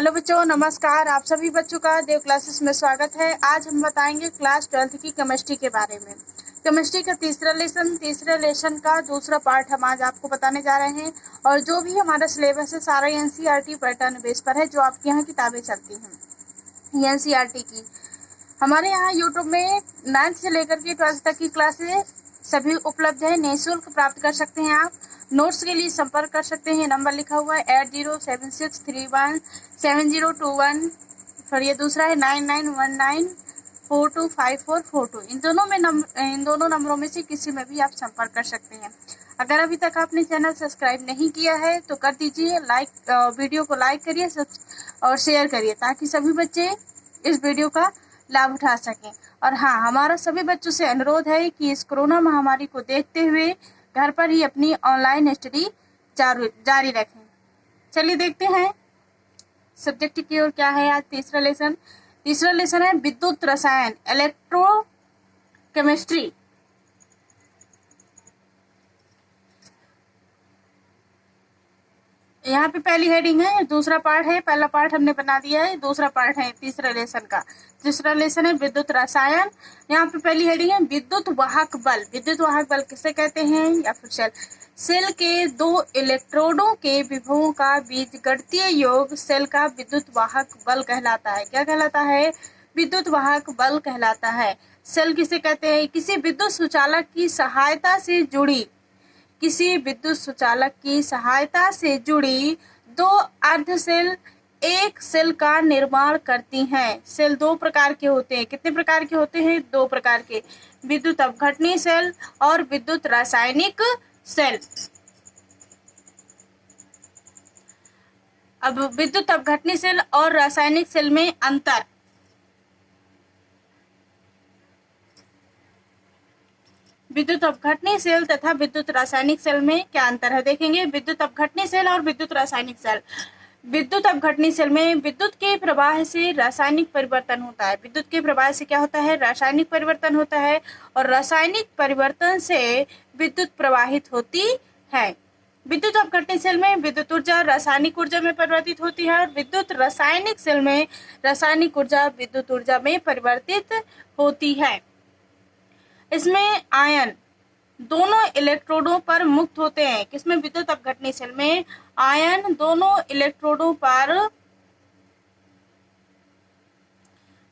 Hello बच्चों, नमस्कार। आप सभी बच्चों का देव क्लासेस में स्वागत है। आज हम बताएंगे क्लास 12th की केमिस्ट्री के बारे में। केमिस्ट्री का तीसरे लेसन का दूसरा पार्ट हम आज आपको बताने जा रहे हैं। और जो भी हमारा सिलेबस है सारा एनसीईआरटी पैटर्न बेस पर है, जो आपके यहाँ किताबें चलती हैं एनसीईआरटी की। हमारे यहाँ यूट्यूब में 9th से लेकर के 12th तक की क्लासें सभी उपलब्ध है, निःशुल्क प्राप्त कर सकते हैं। आप नोट्स के लिए संपर्क कर सकते हैं। नंबर लिखा हुआ है 8076317021 और ये दूसरा है 9919425442। इन दोनों नंबरों में से किसी में भी आप संपर्क कर सकते हैं। अगर अभी तक आपने चैनल सब्सक्राइब नहीं किया है तो कर दीजिए, वीडियो को लाइक करिए और शेयर करिए, ताकि सभी बच्चे इस वीडियो का लाभ उठा सकें। और हाँ, हमारा सभी बच्चों से अनुरोध है कि इस कोरोना महामारी को देखते हुए घर पर ही अपनी ऑनलाइन स्टडी जारी रखें। चलिए देखते हैं सब्जेक्ट की ओर क्या है आज। तीसरा लेसन है विद्युत रसायन, इलेक्ट्रोकेमिस्ट्री। यहाँ पे पहली हेडिंग है, दूसरा पार्ट है। पहला पार्ट हमने बना दिया है, दूसरा पार्ट है तीसरा लेसन का। तीसरा लेसन है विद्युत रसायन। यहाँ पे पहली हेडिंग है विद्युत वाहक बल। विद्युत वाहक बल किसे कहते हैं? या फिर सेल के दो इलेक्ट्रोडों के विभवों का बीजगणितीय योग सेल का विद्युत वाहक बल कहलाता है। क्या कहलाता है? विद्युत वाहक बल कहलाता है। सेल किसे कहते हैं? किसी विद्युत सुचालक की सहायता से जुड़ी दो अर्ध सेल एक सेल का निर्माण करती हैं। सेल दो प्रकार के होते हैं। कितने प्रकार के होते हैं? दो प्रकार के, विद्युत अपघटनी सेल और विद्युत रासायनिक सेल। अब विद्युत अपघटनी सेल और रासायनिक सेल में अंतर। विद्युत अपघटनी सेल तथा विद्युत रासायनिक सेल में क्या अंतर है देखेंगे। विद्युत अपघटनी सेल और विद्युत रासायनिक सेल। विद्युत अपघटनी सेल में विद्युत के प्रवाह से रासायनिक परिवर्तन होता है। विद्युत के प्रवाह से क्या होता है? रासायनिक परिवर्तन होता है। और रासायनिक परिवर्तन से विद्युत प्रवाहित होती है। विद्युत अपघटनी सेल में विद्युत ऊर्जा रासायनिक ऊर्जा में परिवर्तित होती है और विद्युत रासायनिक सेल में रासायनिक ऊर्जा विद्युत ऊर्जा में परिवर्तित होती है। इसमें आयन दोनों इलेक्ट्रोडों पर मुक्त होते हैं। किसमें? विद्युत अपघटनी सेल में आयन दोनों इलेक्ट्रोडों पर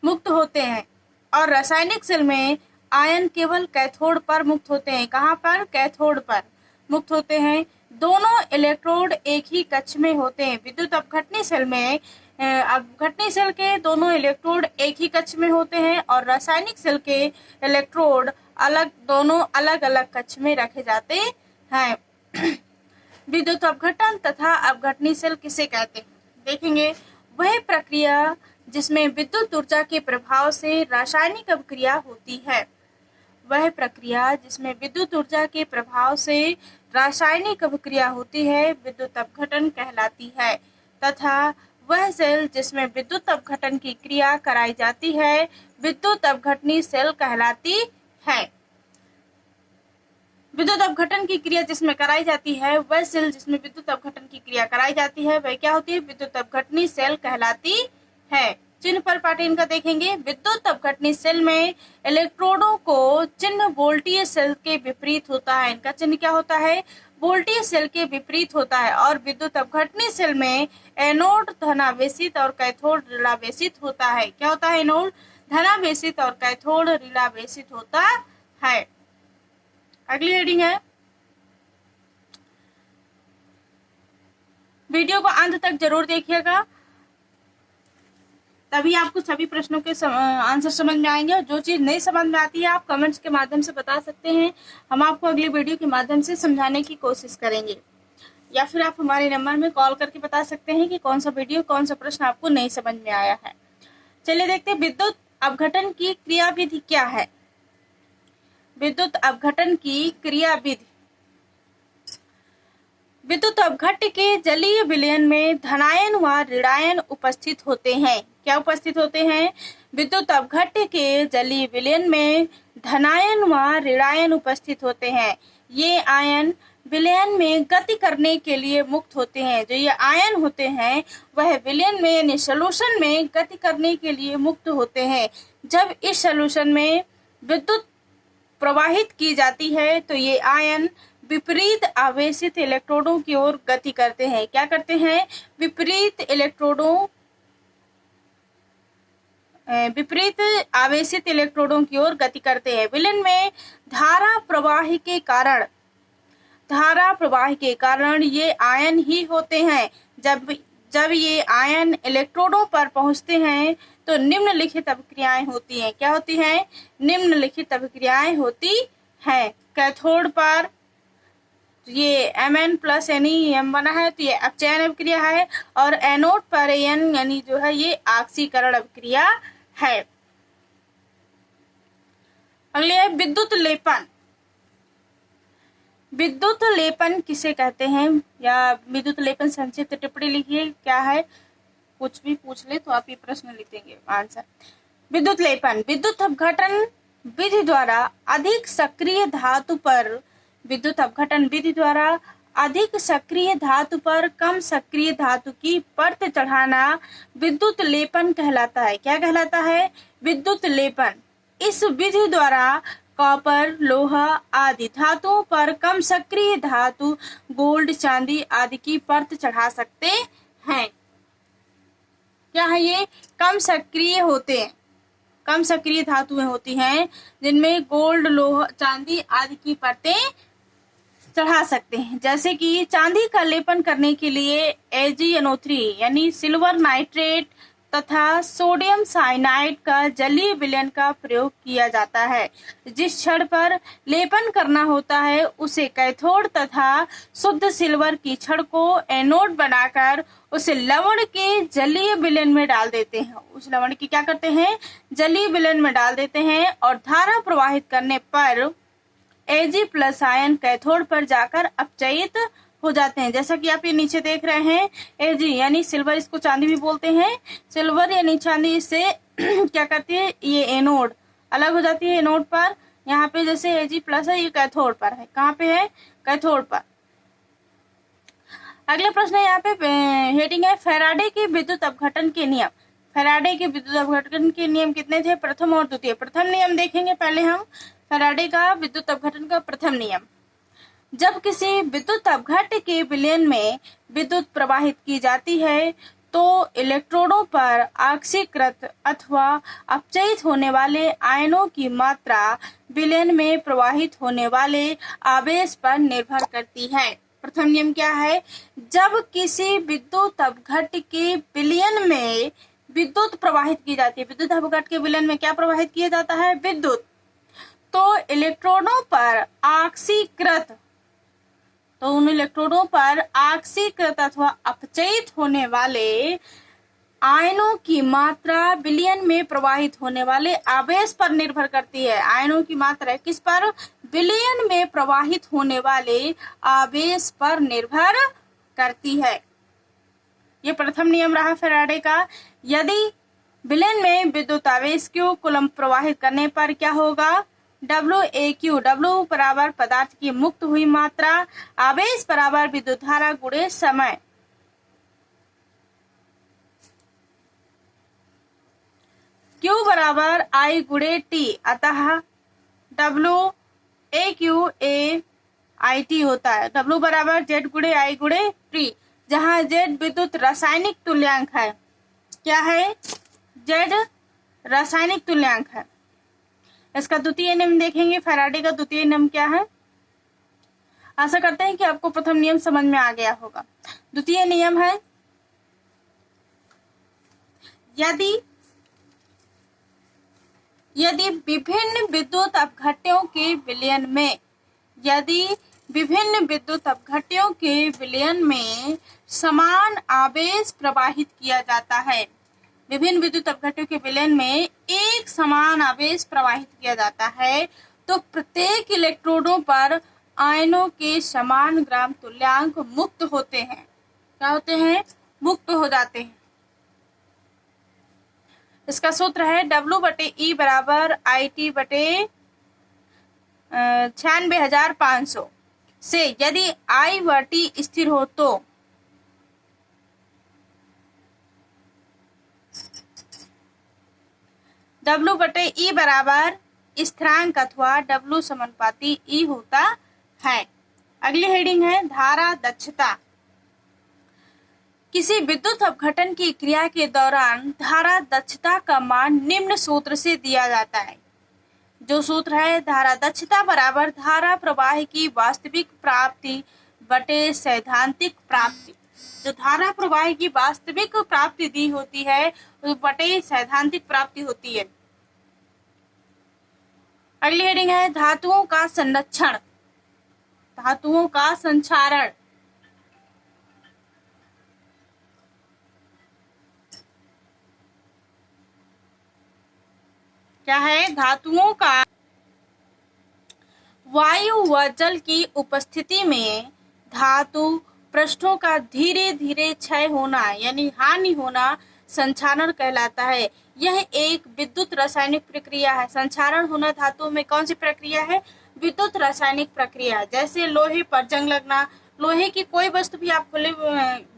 मुक्त होते हैं और रासायनिक सेल में आयन केवल कैथोड पर मुक्त होते हैं। कहाँ पर? कैथोड पर मुक्त होते हैं। दोनों इलेक्ट्रोड एक ही कक्ष में होते हैं। विद्युत अपघटनी सेल में अपघटनी सेल के दोनों इलेक्ट्रोड एक ही कक्ष में होते हैं और रासायनिक सेल के इलेक्ट्रोड दोनों अलग अलग कक्ष में रखे जाते हैं। विद्युत अपघटन तथा अपघटनी सेल किसे कहते हैं देखेंगे। वह प्रक्रिया जिसमें विद्युत ऊर्जा के प्रभाव से रासायनिक अभिक्रिया होती है। वह प्रक्रिया जिसमें विद्युत ऊर्जा के प्रभाव से रासायनिक अभिक्रिया होती है विद्युत अपघटन कहलाती है। तथा वह सेल जिसमें विद्युत अपघटन की क्रिया कराई जाती है विद्युत अपघटनी सेल कहलाती है। विद्युत अपघटन की क्रिया जिसमें कराई जाती है, वह सेल जिसमें विद्युत अपघटन की क्रिया कराई जाती है, वह क्या होती है? विद्युत अपघटनी सेल कहलाती है। चिन्ह पर पाठ इनका देखेंगे। विद्युत अपघटनी सेल में इलेक्ट्रोडों को चिन्ह वोल्टीय सेल के विपरीत होता है। इनका चिन्ह क्या होता है? वोल्टीय सेल के विपरीत होता है। और विद्युत अपघटनी सेल में एनोड धनावेशित और कैथोड ऋणावेशित होता है। क्या होता है? एनोड धनावेशित और कैथोड ऋणावेशित होता है। अगली हेडिंग है, वीडियो को अंत तक जरूर देखिएगा, तभी आपको सभी प्रश्नों के आंसर समझ में आएंगे। और जो चीज नहीं समझ में आती है आप कमेंट्स के माध्यम से बता सकते हैं। हम आपको अगली वीडियो के माध्यम से समझाने की कोशिश करेंगे, या फिर आप हमारे नंबर में कॉल करके बता सकते हैं कि कौन सा वीडियो कौन सा प्रश्न आपको नहीं समझ में आया है। चलिए देखते हैं विद्युत अपघटन की क्रियाविधि क्या है। विद्युत अपघटन की क्रियाविधि। विद्युत अपघट्य के जलीय विलयन में धनायन व ऋणायन उपस्थित होते हैं। क्या उपस्थित होते हैं? विद्युत अपघट्य के जलीय विलयन में धनायन व ऋणायन उपस्थित होते हैं। ये आयन विलयन में गति करने के लिए मुक्त होते हैं। जो ये आयन होते हैं वह विलयन में यानी सॉल्यूशन में गति करने के लिए मुक्त होते हैं। जब इस सॉल्यूशन में विद्युत प्रवाहित की जाती है तो ये आयन विपरीत आवेशित इलेक्ट्रोडों की ओर गति करते हैं। क्या करते हैं? विपरीत आवेशित इलेक्ट्रोडों की ओर गति करते हैं। विलयन में धारा प्रवाह के कारण ये आयन ही होते हैं। जब ये आयन इलेक्ट्रोडों पर पहुंचते हैं तो निम्नलिखित अभिक्रियाएं होती हैं। क्या होती हैं? निम्नलिखित अभिक्रियाएं होती हैं। कैथोड पर ये Mn प्लस Nem बना है तो ये अपचयन अभिक्रिया है, और एनोड पर An यानी जो है ये ऑक्सीकरण अभिक्रिया है। अगले है विद्युत लेपन। विद्युत लेपन किसे कहते हैं, या विद्युत लेपन संक्षिप्त टिप्पणी लिखिए। क्या है? कुछ भी पूछ ले तो आप ये प्रश्न लिखेंगे आंसर। विद्युत लेपन विद्युत अपघटन विधि द्वारा अधिक सक्रिय धातु पर कम सक्रिय धातु की परत चढ़ाना विद्युत लेपन कहलाता है। क्या कहलाता है? विद्युत लेपन। इस विधि द्वारा कॉपर, लोहा आदि धातुओं पर कम सक्रिय धातु, गोल्ड, चांदी आदि की परत चढ़ा सकते हैं। क्या है ये? कम सक्रिय होते हैं। कम सक्रिय धातुएं होती हैं जिनमें गोल्ड, लोहा, चांदी आदि की परतें चढ़ा सकते हैं। जैसे कि चांदी का लेपन करने के लिए AgNO3 यानी सिल्वर नाइट्रेट तथा सोडियम साइनाइड का जलीय विलयन का प्रयोग किया जाता है। जिस छड़ पर लेपन करना होता है उसे कैथोड तथा शुद्ध सिल्वर की छड़ को एनोड बनाकर उसे लवण के जलीय विलयन में डाल देते हैं। उस लवण की क्या करते हैं? जलीय विलयन में डाल देते हैं, और धारा प्रवाहित करने पर Ag+ आयन कैथोड पर जाकर अपचयित हो जाते हैं। जैसा कि आप ये नीचे देख रहे हैं, Ag यानी सिल्वर, इसको चांदी भी बोलते हैं। सिल्वर यानी चांदी, इससे क्या करती है? ये एनोड अलग हो जाती है। एनोड पर यहाँ पे जैसे Ag+ है, ये कैथोड पर है। कहाँ पे है? कैथोड पर। अगला प्रश्न है, यहाँ पे हेडिंग है फैराडे के विद्युत अपघटन के नियम। फैराडे के विद्युत अपघटन के नियम कितने थे? प्रथम और द्वितीय। प्रथम नियम देखेंगे पहले हम। फैराडे का विद्युत अपघटन का प्रथम नियम। जब किसी विद्युत अपघट के विलयन में विद्युत प्रवाहित की जाती है तो इलेक्ट्रोडों पर ऑक्सीकृत अथवा अपचयित होने वाले आयनों की मात्रा विलयन में प्रवाहित होने वाले आवेश पर निर्भर करती है। प्रथम नियम क्या है? जब किसी विद्युत अपघट के विलयन में विद्युत प्रवाहित की जाती है, विद्युत अपघट के विलयन में क्या प्रवाहित किया जाता है? विद्युत। तो इलेक्ट्रोडों पर ऑक्सीकृत, तो उन इलेक्ट्रोडों पर ऑक्सीकृत अथवा अपचयित होने वाले आयनों की मात्रा विलयन में प्रवाहित होने वाले आवेश पर निर्भर करती है। आयनों की मात्रा किस पर? विलयन में प्रवाहित होने वाले आवेश पर निर्भर करती है। ये प्रथम नियम रहा फैराडे का। यदि विलयन में विद्युत आवेश Q कूलम्ब प्रवाहित करने पर क्या होगा? WAQ, W बराबर पदार्थ की मुक्त हुई मात्रा, आवेश बराबर विद्युत धारा गुणे समय। Q बराबर I गुणे T, अतः WAQAIT होता है। W बराबर Z गुणे I गुणे T, जहाँ Z विद्युत रासायनिक तुल्यांक है। क्या है? Z रासायनिक तुल्यांक है। इसका द्वितीय नियम देखेंगे। फैराडे का द्वितीय नियम क्या है? आशा करते हैं कि आपको प्रथम नियम समझ में आ गया होगा। द्वितीय नियम है, यदि विभिन्न विद्युत अपघट्यों के विलयन में समान आवेश प्रवाहित किया जाता है, विभिन्न विद्युत अपघट्यों के विलयन में एक समान आवेश प्रवाहित किया जाता है, तो प्रत्येक इलेक्ट्रोडों पर आयनों के समान ग्राम तुल्यांक मुक्त होते हैं। क्या होते हैं? मुक्त हो जाते हैं। इसका सूत्र है W/E बराबर IT/96,500। से यदि I व T स्थिर हो तो W/E बराबर स्थिरांक अथवा W समानुपाती E होता है। अगली हेडिंग है धारा दक्षता। किसी विद्युत अपघटन की क्रिया के दौरान धारा दक्षता का मान निम्न सूत्र से दिया जाता है। जो सूत्र है धारा दक्षता बराबर धारा प्रवाह की वास्तविक प्राप्ति बटे सैद्धांतिक प्राप्ति। जो धारा प्रवाह की वास्तविक प्राप्ति दी होती है वो बटे सैद्धांतिक प्राप्ति होती है। अगली हेडिंग है धातुओं का संरक्षण, धातुओं का संक्षारण। क्या है? धातुओं का वायु व जल की उपस्थिति में धातु पृष्ठों का धीरे धीरे क्षय होना यानी हानि होना संक्षारण कहलाता है। यह एक विद्युत रासायनिक प्रक्रिया है। संक्षारण होना धातुओं में कौन सी प्रक्रिया है? विद्युत रासायनिक प्रक्रिया। जैसे लोहे पर जंग लगना, लोहे की कोई वस्तु भी आप खुले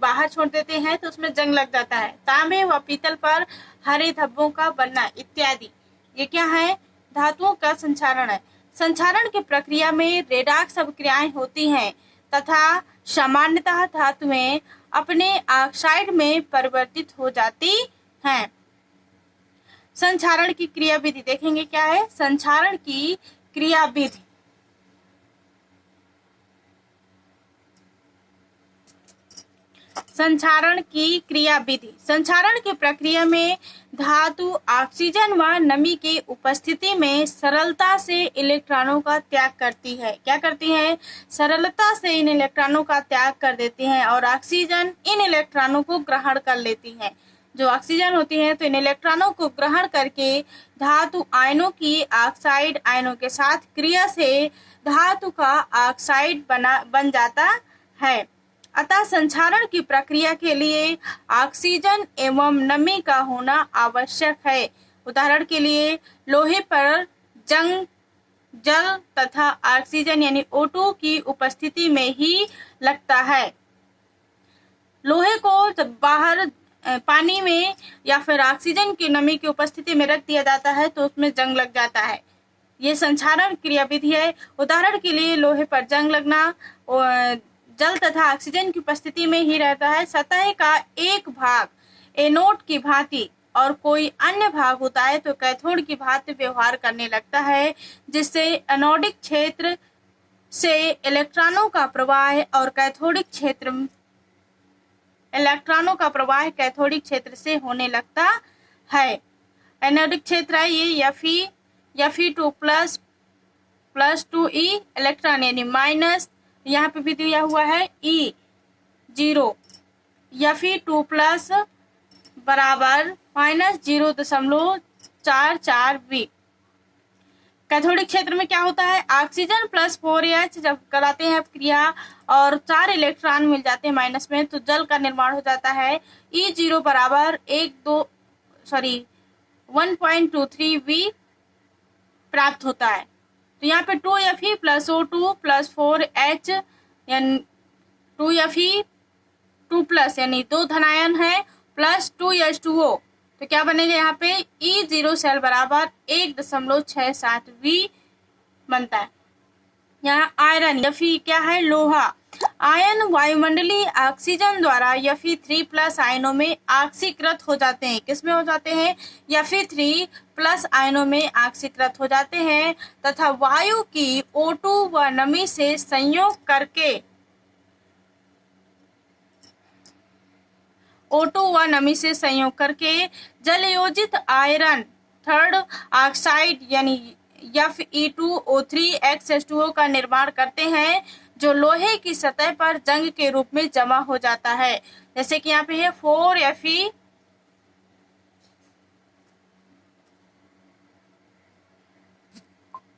बाहर छोड़ देते हैं तो उसमें जंग लग जाता है। तांबे व पीतल पर हरे धब्बों का बनना इत्यादि, ये क्या है? धातुओं का संक्षारण है। संक्षारण की प्रक्रिया में रेडॉक्स अभिक्रियाएं होती हैं तथा सामान्यतः धातुएं अपने ऑक्साइड में परिवर्तित हो जाती हैं। संक्षारण की क्रियाविधि देखेंगे क्या है? संक्षारण की क्रियाविधि। संक्षारण की क्रियाविधि। संक्षारण की प्रक्रिया में धातु ऑक्सीजन व नमी की उपस्थिति में सरलता से इलेक्ट्रॉनों का त्याग करती है। क्या करती है? सरलता से इन इलेक्ट्रॉनों का त्याग कर देती हैं और ऑक्सीजन इन इलेक्ट्रॉनों को ग्रहण कर लेती है। जो ऑक्सीजन होती है तो इन इलेक्ट्रॉनों को ग्रहण करके धातु आयनों की ऑक्साइड आयनों के साथ क्रिया से धातु का ऑक्साइड बन जाता है। अतः संक्षारण की प्रक्रिया के लिए ऑक्सीजन एवं नमी का होना आवश्यक है। उदाहरण के लिए लोहे पर जंग जल तथा ऑक्सीजन यानी O2 की उपस्थिति में ही लगता है। लोहे को जब बाहर पानी में या फिर ऑक्सीजन की नमी की उपस्थिति में रख दिया जाता है तो उसमें जंग लग जाता है। ये संक्षारण क्रियाविधि है। उदाहरण के लिए लोहे पर जंग लगना जल तथा ऑक्सीजन की उपस्थिति में ही रहता है। सतह का एक भाग एनोड की भांति और कोई अन्य भाग होता है तो कैथोड की भांति व्यवहार करने लगता है, जिससे एनोडिक क्षेत्र से इलेक्ट्रॉनों का प्रवाह और कैथोडिक क्षेत्र इलेक्ट्रॉनों का प्रवाह कैथोडिक क्षेत्र से होने लगता है। एनोडिक क्षेत्र है ये Fe2 प्लस 2E इलेक्ट्रॉन यानी माइनस, यहाँ पे भी दिया हुआ है E0 Fe2 प्लस बराबर -0.44V। कैथोडिक क्षेत्र में क्या होता है? ऑक्सीजन प्लस 4H जब कराते हैं क्रिया और 4 इलेक्ट्रॉन मिल जाते हैं माइनस में तो जल का निर्माण हो जाता है। E0 बराबर 1.23V प्राप्त होता है। तो यहाँ पे 2Fe plus O2 plus 4H यानी 2Fe2 प्लस यानी 2 धनायन है प्लस 2H2O, तो क्या बनेगा? यहाँ पे E0 सेल बराबर 1.67V बनता है। यहाँ आयरन Fe क्या है? लोहा। आयन वायुमंडलीय ऑक्सीजन द्वारा Fe3 प्लस आयनों में ऑक्सीकृत हो जाते हैं। किसमें हो जाते हैं? Fe3 प्लस आयनों में ऑक्सीकृत हो जाते हैं तथा वायु की O2 व नमी से संयोग करके जलयोजित आयरन थर्ड ऑक्साइड यानी Fe2O3X का निर्माण करते हैं, जो लोहे की सतह पर जंग के रूप में जमा हो जाता है। जैसे कि यहाँ पे है 4Fe